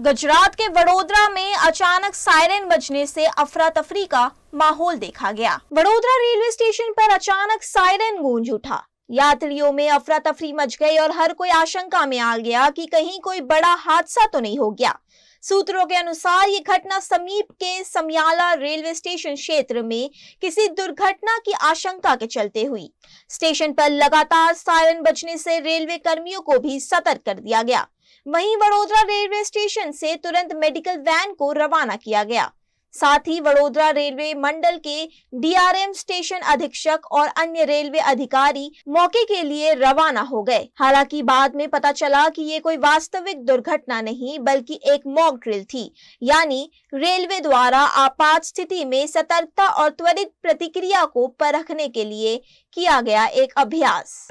गुजरात के वडोदरा में अचानक सायरन बजने से अफरा तफरी का माहौल देखा गया। वडोदरा रेलवे स्टेशन पर अचानक सायरन गूंज उठा। यात्रियों में अफरा तफरी मच गई और हर कोई आशंका में आ गया कि कहीं कोई बड़ा हादसा तो नहीं हो गया। सूत्रों के अनुसार ये घटना समीप के समयाला रेलवे स्टेशन क्षेत्र में किसी दुर्घटना की आशंका के चलते हुई। स्टेशन पर लगातार सायरन बजने से रेलवे कर्मियों को भी सतर्क कर दिया गया। वहीं वडोदरा रेलवे स्टेशन से तुरंत मेडिकल वैन को रवाना किया गया। साथ ही वडोदरा रेलवे मंडल के डीआरएम, स्टेशन अधीक्षक और अन्य रेलवे अधिकारी मौके के लिए रवाना हो गए। हालांकि बाद में पता चला कि ये कोई वास्तविक दुर्घटना नहीं बल्कि एक मॉक ड्रिल थी, यानी रेलवे द्वारा आपात स्थिति में सतर्कता और त्वरित प्रतिक्रिया को परखने के लिए किया गया एक अभ्यास।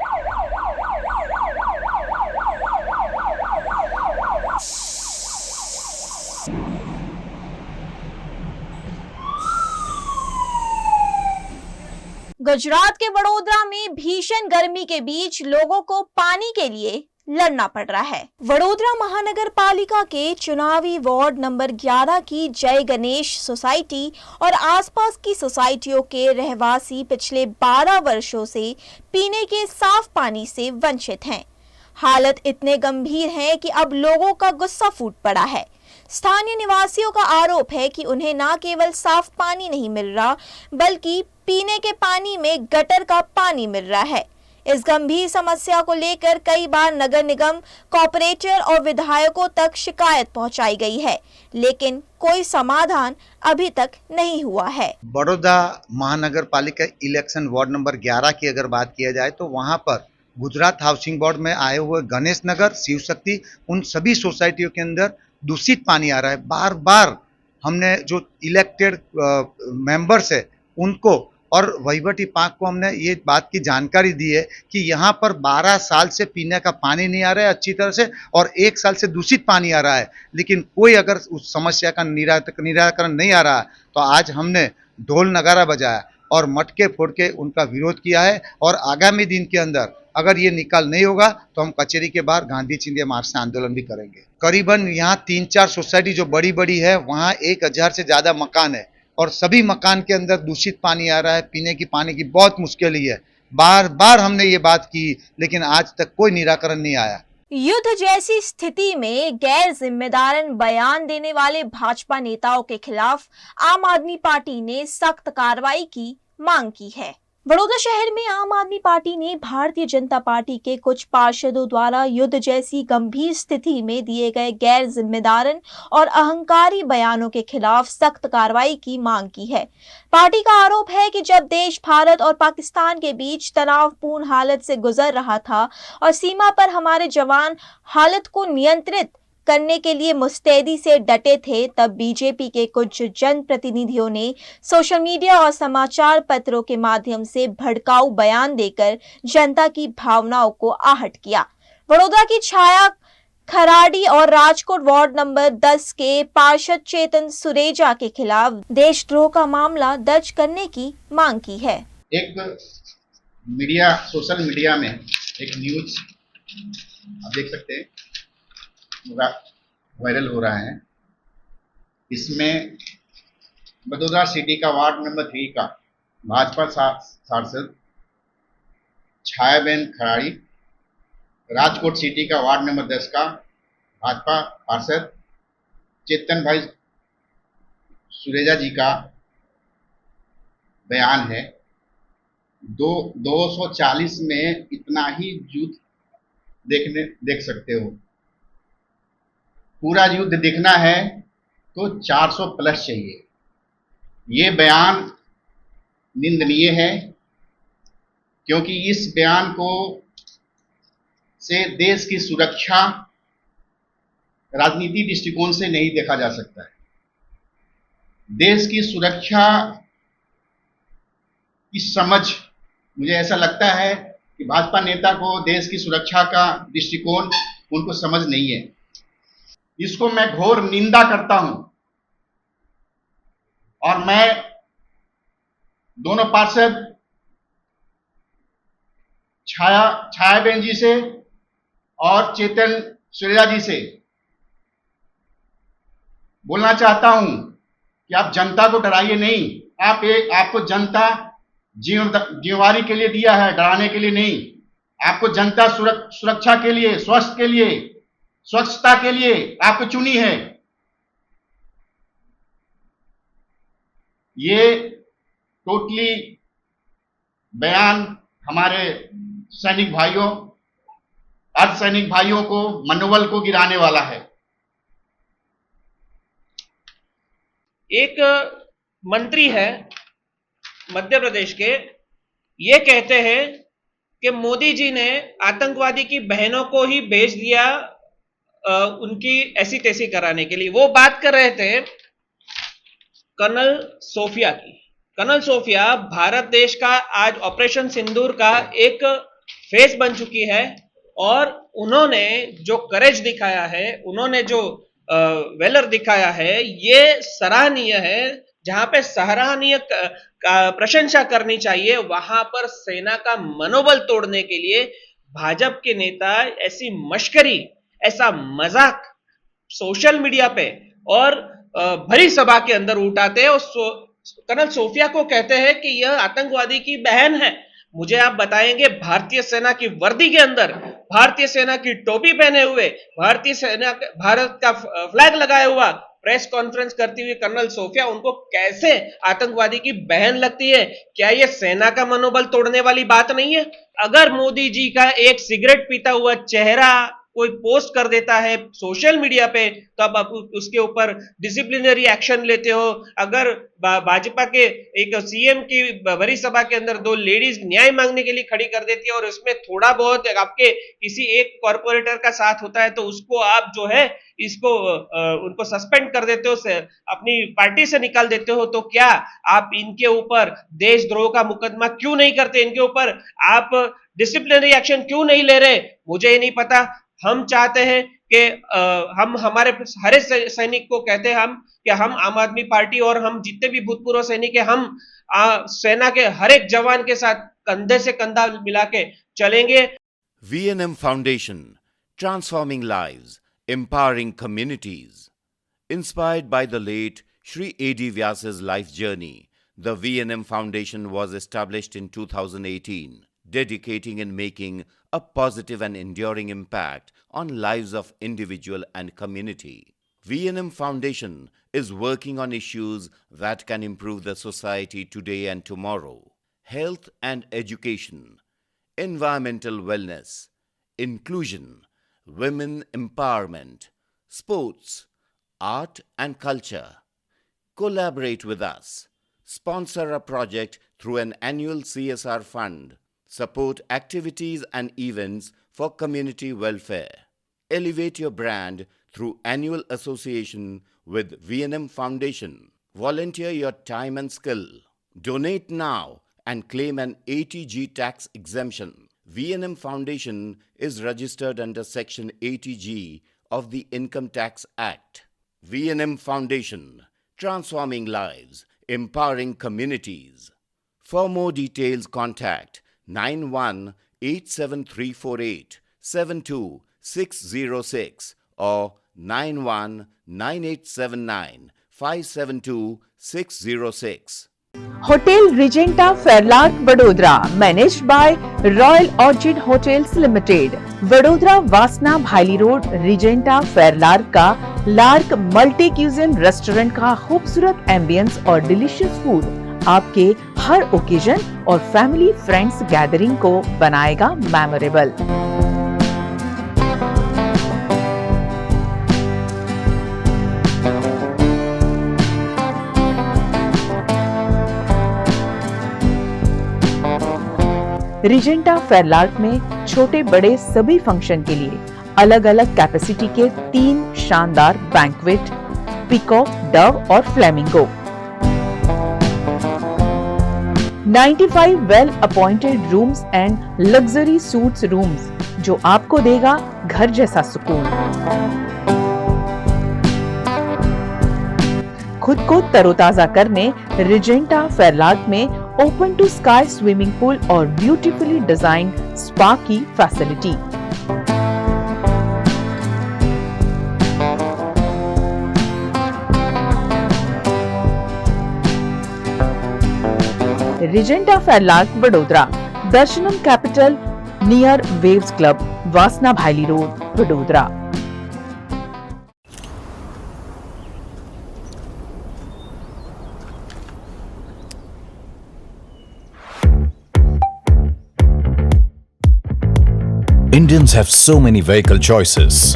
गुजरात के वडोदरा में भीषण गर्मी के बीच लोगों को पानी के लिए लड़ना पड़ रहा है। वडोदरा महानगर पालिका के चुनावी वार्ड नंबर 11 की जय गणेश सोसाइटी और आसपास की सोसाइटियों के रहवासी पिछले 12 वर्षों से पीने के साफ पानी से वंचित हैं। हालत इतने गंभीर है कि अब लोगों का गुस्सा फूट पड़ा है। स्थानीय निवासियों का आरोप है कि उन्हें न केवल साफ पानी नहीं मिल रहा बल्कि पीने के पानी में गटर का पानी मिल रहा है। इस गंभीर समस्या को लेकर कई बार नगर निगम, कॉर्पोरेटर और विधायकों तक शिकायत पहुंचाई गई है, लेकिन कोई समाधान अभी तक नहीं हुआ है। बड़ौदा महानगर पालिका इलेक्शन वार्ड नंबर 11 की अगर बात किया जाए तो वहां पर गुजरात हाउसिंग बोर्ड में आए हुए गणेश नगर, शिव शक्ति, उन सभी सोसाइटियों के अंदर दूषित पानी आ रहा है। बार बार हमने जो इलेक्टेड मेंबर्स है उनको और वहीवटी पाक को हमने ये बात की जानकारी दी है कि यहाँ पर 12 साल से पीने का पानी नहीं आ रहा है अच्छी तरह से और 1 साल से दूषित पानी आ रहा है, लेकिन कोई अगर उस समस्या का निराकरण नहीं आ रहा तो आज हमने ढोल नगारा बजाया और मटके फोड़ के उनका विरोध किया है। और आगामी दिन के अंदर अगर ये निकाल नहीं होगा तो हम कचहरी के बाहर गांधी चिंध्या मार्च से आंदोलन भी करेंगे। करीबन यहाँ 3-4 सोसाइटी जो बड़ी बड़ी है वहाँ 1000 से ज़्यादा मकान है और सभी मकान के अंदर दूषित पानी आ रहा है। पीने की पानी की बहुत मुश्किल ही है। बार बार हमने ये बात की लेकिन आज तक कोई निराकरण नहीं आया। युद्ध जैसी स्थिति में गैर जिम्मेदारान बयान देने वाले भाजपा नेताओं के खिलाफ आम आदमी पार्टी ने सख्त कार्रवाई की मांग की है। बड़ौदा शहर में आम आदमी पार्टी ने भारतीय जनता पार्टी के कुछ पार्षदों द्वारा युद्ध जैसी गंभीर स्थिति में दिए गए गैर जिम्मेदारान और अहंकारी बयानों के खिलाफ सख्त कार्रवाई की मांग की है। पार्टी का आरोप है कि जब देश भारत और पाकिस्तान के बीच तनावपूर्ण हालत से गुजर रहा था और सीमा पर हमारे जवान हालत को नियंत्रित करने के लिए मुस्तैदी से डटे थे, तब बीजेपी के कुछ जनप्रतिनिधियों ने सोशल मीडिया और समाचार पत्रों के माध्यम से भड़काऊ बयान देकर जनता की भावनाओं को आहत किया। वडोदरा की छाया खराड़ी और राजकोट वार्ड नंबर 10 के पार्षद चेतन सुरेजा के खिलाफ देशद्रोह का मामला दर्ज करने की मांग की है। एक मीडिया, सोशल मीडिया में एक न्यूज आप देख सकते हैं वायरल हो रहा है। इसमें बड़ौदा सिटी का वार्ड नंबर 3 का भाजपा सांसद छायाबेन खराड़ी, राजकोट सिटी का वार्ड नंबर 10 का भाजपा पार्षद चेतन भाई सुरेजा जी का बयान है। 240 में इतना ही युद्ध देख सकते हो। पूरा युद्ध देखना है तो 400 प्लस चाहिए। ये बयान निंदनीय है क्योंकि इस बयान को से देश की सुरक्षा राजनीति दृष्टिकोण से नहीं देखा जा सकता है। देश की सुरक्षा की समझ, मुझे ऐसा लगता है कि भाजपा नेता को देश की सुरक्षा का दृष्टिकोण उनको समझ नहीं है। इसको मैं घोर निंदा करता हूं और मैं दोनों पार्षद छायाबेन जी से और चेतन सुरेजा जी से बोलना चाहता हूं कि आप जनता को डराइए नहीं। आपको जनता जिम्मेवारी के लिए दिया है, डराने के लिए नहीं। आपको जनता सुरक्षा के लिए, स्वास्थ्य के लिए, स्वच्छता के लिए आपको चुनी है। ये टोटली बयान हमारे सैनिक भाइयों, अर्धसैनिक भाइयों को, मनोबल को गिराने वाला है। एक मंत्री है मध्य प्रदेश के, ये कहते हैं कि मोदी जी ने आतंकवादी की बहनों को ही भेज दिया उनकी ऐसी तैसी कराने के लिए। वो बात कर रहे थे कर्नल सोफिया की। कर्नल सोफिया भारत देश का आज ऑपरेशन सिंदूर का एक फेस बन चुकी है और उन्होंने जो करेज दिखाया है, उन्होंने जो वेलर दिखाया है, ये सराहनीय है। जहां पे सराहनीय प्रशंसा करनी चाहिए, वहां पर सेना का मनोबल तोड़ने के लिए भाजपा के नेता ऐसी मश्करी, ऐसा मजाक सोशल मीडिया पे और भरी सभा के अंदर उठाते हैं और कर्नल सोफिया को कहते हैं कि यह आतंकवादी की बहन है। मुझे आप बताएंगे, भारतीय सेना की वर्दी के अंदर, भारतीय सेना की टोपी पहने हुए, भारतीय सेना, भारत का फ्लैग लगाया हुआ प्रेस कॉन्फ्रेंस करती हुई कर्नल सोफिया उनको कैसे आतंकवादी की बहन लगती है? क्या यह सेना का मनोबल तोड़ने वाली बात नहीं है? अगर मोदी जी का एक सिगरेट पीता हुआ चेहरा कोई पोस्ट कर देता है सोशल मीडिया पे, तो आप उसके ऊपर डिसिप्लिनरी एक्शन लेते हो। अगर भाजपा के एक सीएम की भरी सभा के अंदर दो लेडीज न्याय मांगने के लिए खड़ी कर देती है और इसमें थोड़ा बहुत आपके किसी एक कॉर्पोरेटर का साथ होता है, तो उसको आप जो है इसको उनको सस्पेंड कर देते हो, अपनी पार्टी से निकाल देते हो, तो क्या आप इनके ऊपर देशद्रोह का मुकदमा क्यों नहीं करते? इनके ऊपर आप डिसिप्लिनरी एक्शन क्यों नहीं ले रहे? मुझे ये नहीं पता। हम चाहते हैं कि हम हमारे हर सैनिक को कहते हैं कि हम आम आदमी पार्टी और हम जितने भी भूतपूर्व सैनिक हैं, हम सेना के हर एक जवान के साथ कंधे से कंधा मिला के चलेंगे। VNM Foundation, transforming lives, empowering communities. Inspired by the late Shri A.D. Vyasa's life journey, the VNM Foundation was established in 2018, dedicating and making a positive and enduring impact on lives of individual and community. VNM Foundation is working on issues that can improve the society today and tomorrow: health and education, environmental wellness, inclusion, women empowerment, sports, art and culture. Collaborate with us. Sponsor a project through an annual CSR fund. Support activities and events for community welfare. Elevate your brand through annual association with VNM Foundation. Volunteer your time and skill. Donate now and claim an ATG tax exemption. VNM Foundation is registered under Section 80G of the Income Tax Act. VNM Foundation, transforming lives, empowering communities. For more details, contact 918734872606 or 919879572606. Hotel Regenta Fairlark Vadodara, managed by Royal Orchid Hotels Limited, Vadodara वासना भाईली road Regenta Fairlark का lark multi cuisine restaurant का खूबसूरत ambience और delicious food आपके हर occasion और family friends gathering को बनाएगा memorable. Regenta Fairlark में छोटे बड़े सभी फंक्शन के लिए अलग अलग कैपेसिटी के 3 शानदार बैंक्वेट, पीकॉक, डव और flamingo, 95 well appointed rooms and luxury suits rooms जो आपको देगा घर जैसा सुकून। खुद को तरोताजा करने रिजेंटा फेयरलार्क में open to sky swimming pool और ब्यूटीफुली डिजाइन्ड स्पा की facility. Regenta Fairlark, Vadodara. Darshanam Capital near Waves Club, Vasna Bhaili Road, Vadodara. Indians have so many vehicle choices.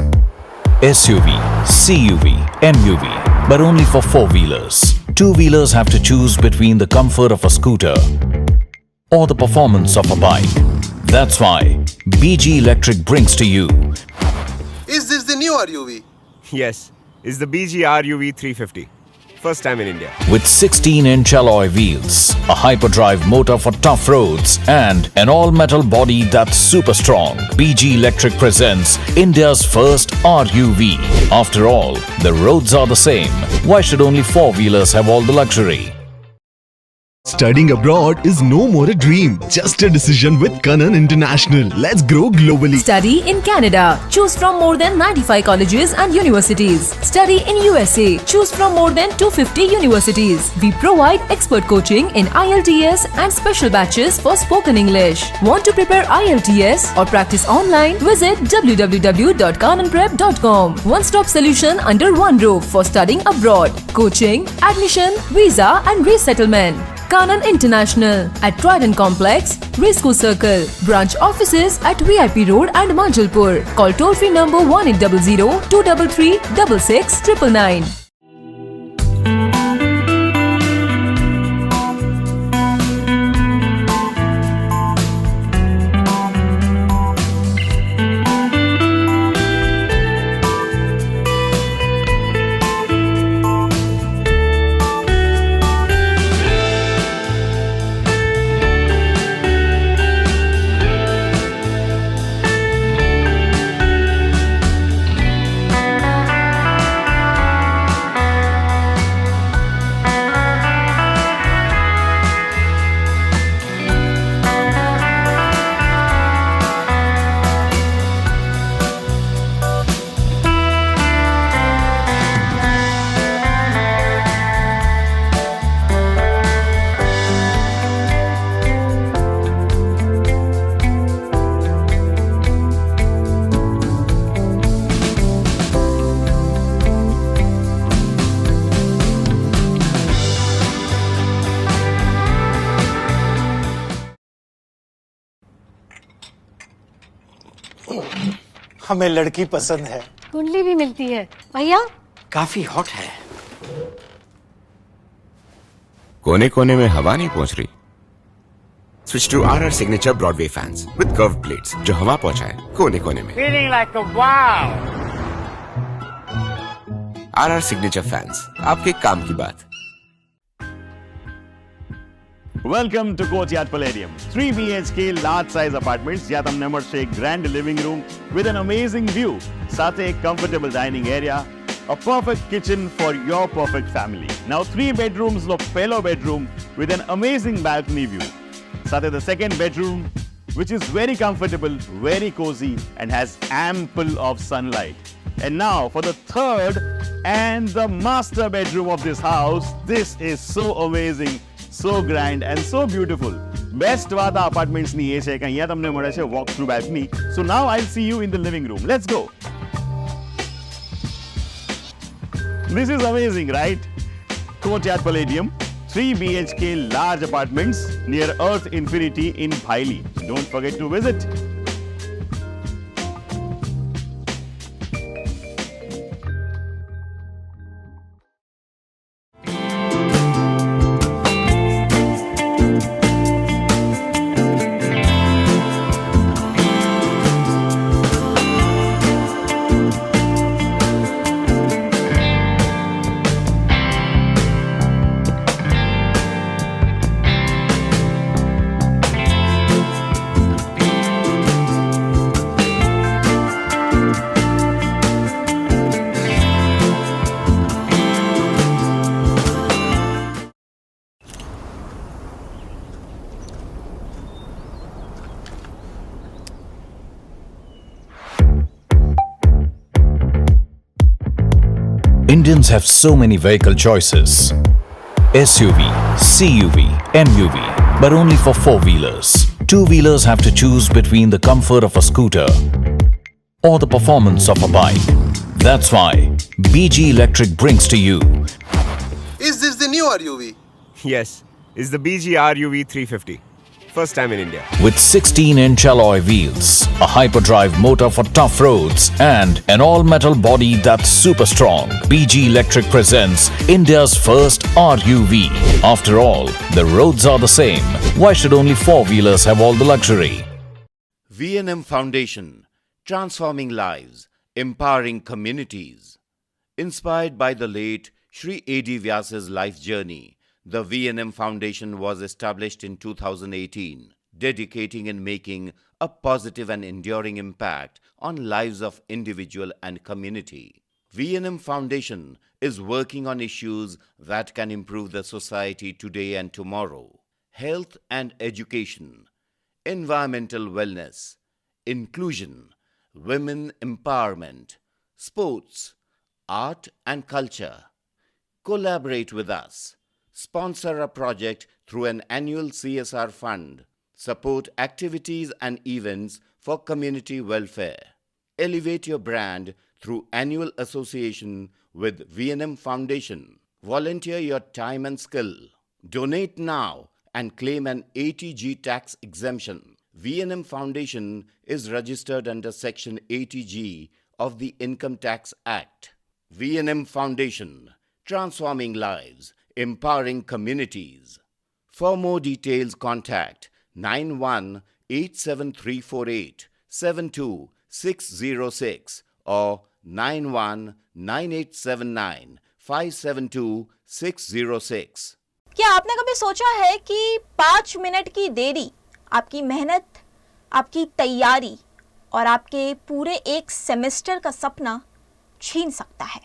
SUV, CUV, MUV, but only for four-wheelers. Two-wheelers have to choose between the comfort of a scooter or the performance of a bike. That's why BG Electric brings to you Is this the new RUV? Yes, it's the BG RUV 350. First time in India. with 16-inch alloy wheels, a hyperdrive motor for tough roads, and an all-metal body that's super strong. BG Electric presents India's first RUV. After all, the roads are the same. Why should only four-wheelers have all the luxury? Studying abroad is no more a dream, just a decision with Kanan International. Let's grow globally. Study in Canada. Choose from more than 95 colleges and universities. Study in USA. Choose from more than 250 universities. We provide expert coaching in IELTS and special batches for spoken English. Want to prepare IELTS or practice online? Visit www.kananprep.com. One-stop solution under one roof for studying abroad. Coaching, admission, visa and resettlement. Kanan International at Trident Complex, Racecourse Circle. Branch offices at VIP Road and Manjalpur. Call toll-free number 1800-233-6699. हमें लड़की पसंद है। कुंडली भी मिलती है भैया। काफी हॉट है। कोने कोने में हवा नहीं पहुंच रही। Switch to RR Signature Broadway fans with curved blades जो हवा पहुंचाए कोने कोने में। Feeling like a wow. RR Signature fans, आपके काम की बात। Welcome to Courtyard Palladium. 3 BHK large size apartments જ્યાં તમને મળશે એક grand living room with an amazing view. સાથે એક comfortable dining area, a perfect kitchen for your perfect family. Now 3 bedrooms નો પહેલો bedroom with an amazing balcony view. સાથે the second bedroom which is very comfortable, very cozy and has ample of sunlight. And now for the third and the master bedroom of this house. This is so amazing. So grand and so beautiful. Best વાત આ apartments ની એ છે કે અહીંયા તમને મળે છે walk through balcony. So now I'll see you in the living room. Let's go. This is amazing, right? Courtyard Palladium, 3 BHK large apartments near Earth Infinity in Bhaili. Don't forget to visit. Indians have so many vehicle choices. SUV, CUV, MUV, but only for four-wheelers. Two-wheelers have to choose between the comfort of a scooter or the performance of a bike. That's why BG Electric brings to you. Is this the new RUV? Yes, it's the BG RUV 350. First time in India. With 16-inch alloy wheels, a hyperdrive motor for tough roads, and an all-metal body that's super strong, BG Electric presents India's first RUV. After all, the roads are the same. Why should only four-wheelers have all the luxury? V&M Foundation, transforming lives, empowering communities. Inspired by the late Shri A.D. Vyas's life journey, the V&M Foundation was established in 2018, dedicating and making a positive and enduring impact on lives of individual and community. V&M Foundation is working on issues that can improve the society today and tomorrow: health and education, environmental wellness, inclusion, women empowerment, sports, art and culture. Collaborate with us. Sponsor a project through an annual CSR fund. Support activities and events for community welfare. Elevate your brand through annual association with V&M Foundation. Volunteer your time and skill. Donate now and claim an 80G tax exemption. V&M Foundation is registered under Section 80G of the Income Tax Act. V&M Foundation, transforming lives, empowering communities. For more details, contact 918734872606 or 919879572606. क्या आपने कभी सोचा है कि 5 minute की देरी आपकी मेहनत, आपकी तैयारी और आपके पूरे एक सेमेस्टर का सपना छीन सकता है?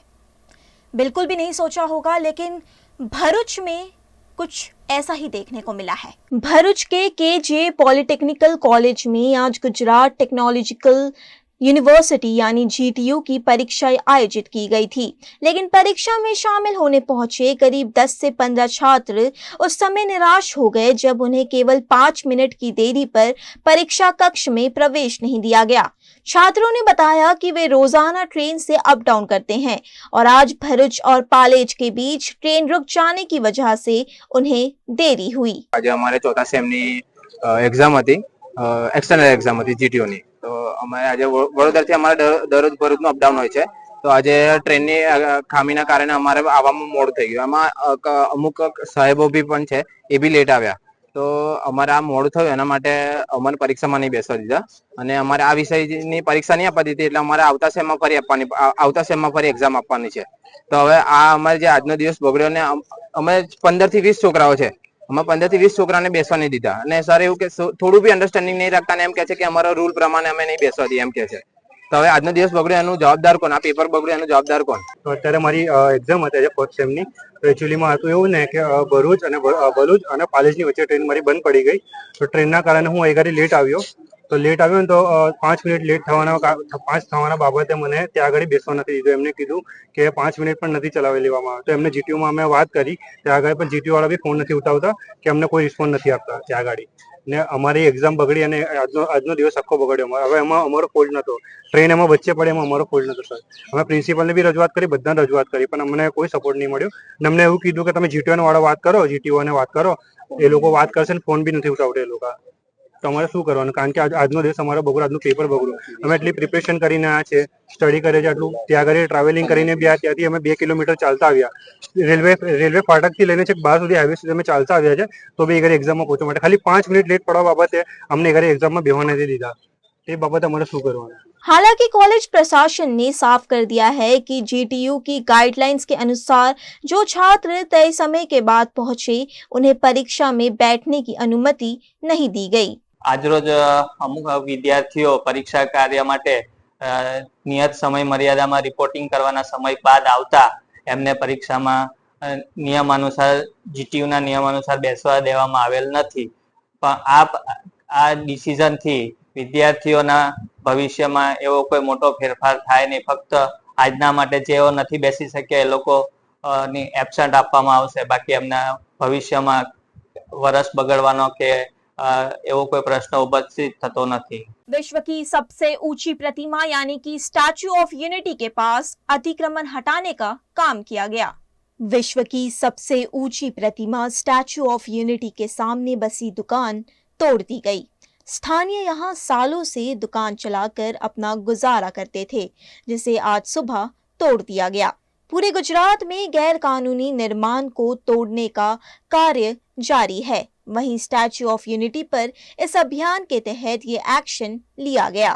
बिल्कुल भी नहीं सोचा होगा, लेकिन भरूच में कुछ ऐसा ही देखने को मिला है। भरूच के केजे पॉलिटेक्निकल कॉलेज में आज गुजरात टेक्नोलॉजिकल यूनिवर्सिटी यानी GTU की परीक्षा आयोजित की गई थी, लेकिन परीक्षा में शामिल होने पहुंचे करीब 10 से 15 छात्र उस समय निराश हो गए जब उन्हें केवल 5 मिनट की देरी पर परीक्षा कक्ष में प्रवेश नहीं दिया गया। छात्रों ने बताया कि वे रोजाना ट्रेन से अप डाउन करते हैं और आज भरूच और पालेज के बीच ट्रेन रुक जाने की वजह से उन्हें देरी हुई। आज हमारे चौथा सेमनी एग्जाम थी, एक्सटर्नल एग्जाम थी GTU ની, તો અમારે આજે વડોદરાથી અમારે દરરોજ ભરૂચનું અપડાઉન હોય છે, તો આજે ટ્રેનની ખામીના કારણે અમારે આવવામાં મોડું થઈ ગયું। એમાં અમુક સાહેબો બી પણ છે, એ બી લેટ આવ્યા, તો અમારે આ મોડું થયું એના માટે અમને પરીક્ષામાં નહીં બેસવા દીધા અને અમારે આ વિષયની પરીક્ષા નહીં આપવા દીધી, એટલે અમારે આવતા સેમમાં ફરી એક્ઝામ આપવાની છે। તો હવે આ અમારે જે આજનો દિવસ બગડ્યો ને અમે 15 થી 20 છોકરાઓ છે, અમે 15 થી 20 છોકરાને બેસવા નહીં દીધા અને સર એવું કે થોડું બી અન્ડરસ્ટેન્ડિંગ નહીં રાખતા ને એમ કહે છે કે અમારો રૂલ પ્રમાણે અમે નહીં બેસવા દઈએ એમ કહે છે। તો હવે આજનો દિવસ બગડ્યો એનું જવાબદાર કોણ? આ પેપર બગડ્યો એનું જવાબદાર કોણ? તો અત્યારે મારી એક્ઝામ હતી આજે ફર્સ્ટ સેમની, તો એકચ્યુઅલીમાં હતું એવું ને કે ભરૂચ અને પાલેજની વચ્ચે ટ્રેન મારી બંધ પડી ગઈ, તો ટ્રેનના કારણે હું અહીં લેટ આવ્યો। તો લેટ આવ્યો ને તો 5 મિનિટ લેટ થવાના બાબતે મને ત્યાં આગળ બેસવા નથી દીધું। એમને કીધું કે 5 મિનિટ પણ નથી ચલાવી લેવામાં આવે, તો એમને GTUમાં અમે વાત કરી, ત્યાં આગળ પણ GTU વાળા બી ફોન નથી ઉઠાવતા કે અમને કોઈ રિસ્પોન્સ નથી આપતા ત્યાં આગળ, ને અમારી એક્ઝામ બગડી અને આજનો દિવસ આખો બગડ્યો। હવે એમાં અમારો ફોલ્ટ નહોતો, ટ્રેન એમાં વચ્ચે પડે એમાં અમારો ફોલ્ટ નહોતો સર। અમે પ્રિન્સિપલને બી રજૂઆત કરી, બધાને રજૂઆત કરી, પણ અમને કોઈ સપોર્ટ નહીં મળ્યો અને અમને એવું કીધું કે તમે GTU વાળા વાત કરો, GTU ને વાત કરો, એ લોકો વાત કરશે ને ફોન બી નથી ઉઠાવતા એ લોકો। તો અમારે શું કરવાનું? કારણ કે આજનો દિવસ અમારો બગડ્યો, આજનું પેપર બગડ્યું, અમે એટલી પ્રિપરેશન કરીને આવ્યા છે, સ્ટડી કરે છે આટલું, ત્યાં આગળ ટ્રાવેલિંગ કરીને બી ત્યાંથી અમે 2 કિલોમીટર ચાલતા આવ્યા, રેલવે ફાટકથી લઈને છેક બહાર સુધી હાઈવે સુધી અમે ચાલતા આવ્યા છે, તો બી ઘરે એક્ઝામમાં પહોંચવા માટે ખાલી 5 મિનિટ લેટ પડવા બાબતે અમને ઘરે एग्जाम में बेवा नहीं दीदा। ये बाबत हमारे शू करवाना। हालांकि कॉलेज प्रशासन ने साफ कर दिया है कि GTU की गाइडलाइंस के अनुसार जो छात्र तय समय के बाद पहुंचे उन्हें परीक्षा में बैठने की अनुमति नहीं दी गई। आज रोज अमुक विद्यार्थीओ परीक्षा कार्य माटे नियत समय मर्यादा में रिपोर्टिंग करवाना समय बाद आवता एमने परीक्षा में नियमानुसार GTU ना नियमानुसार बेसवा देवामां आवेल नथी। पण आ डिसिजन थी विद्यार्थीओना भविष्यमां एवो कोई मोटो फेरफार थाय नहीं। फक्त आजना माटे जेओ नथी बेसी शक्या ए लोको ની એબસન્ટ આપવામાં આવશે, બાકી એમના ભવિષ્યમાં વરસ બગડવાનો કે એવો કોઈ પ્રશ્ન ઉપસ્થિત થતો નથી. विश्व की सबसे ऊंची प्रतिमा यानी कि स्टैच्यू ऑफ यूनिटी के पास अतिक्रमण हटाने का काम किया गया. विश्व की सबसे ऊंची प्रतिमा स्टैच्यू ऑफ यूनिटी के सामने बसी दुकान तोड़ दी गई. स्थानीय यहां सालों से दुकान चलाकर अपना गुजारा करते थे, जिसे आज सुबह तोड़ दिया गया. पूरे गुजरात में गैर कानूनी निर्माण को तोड़ने का कार्य जारी है. वहीं स्टैच्यू ऑफ यूनिटी पर इस अभियान के तहत ये एक्शन लिया गया.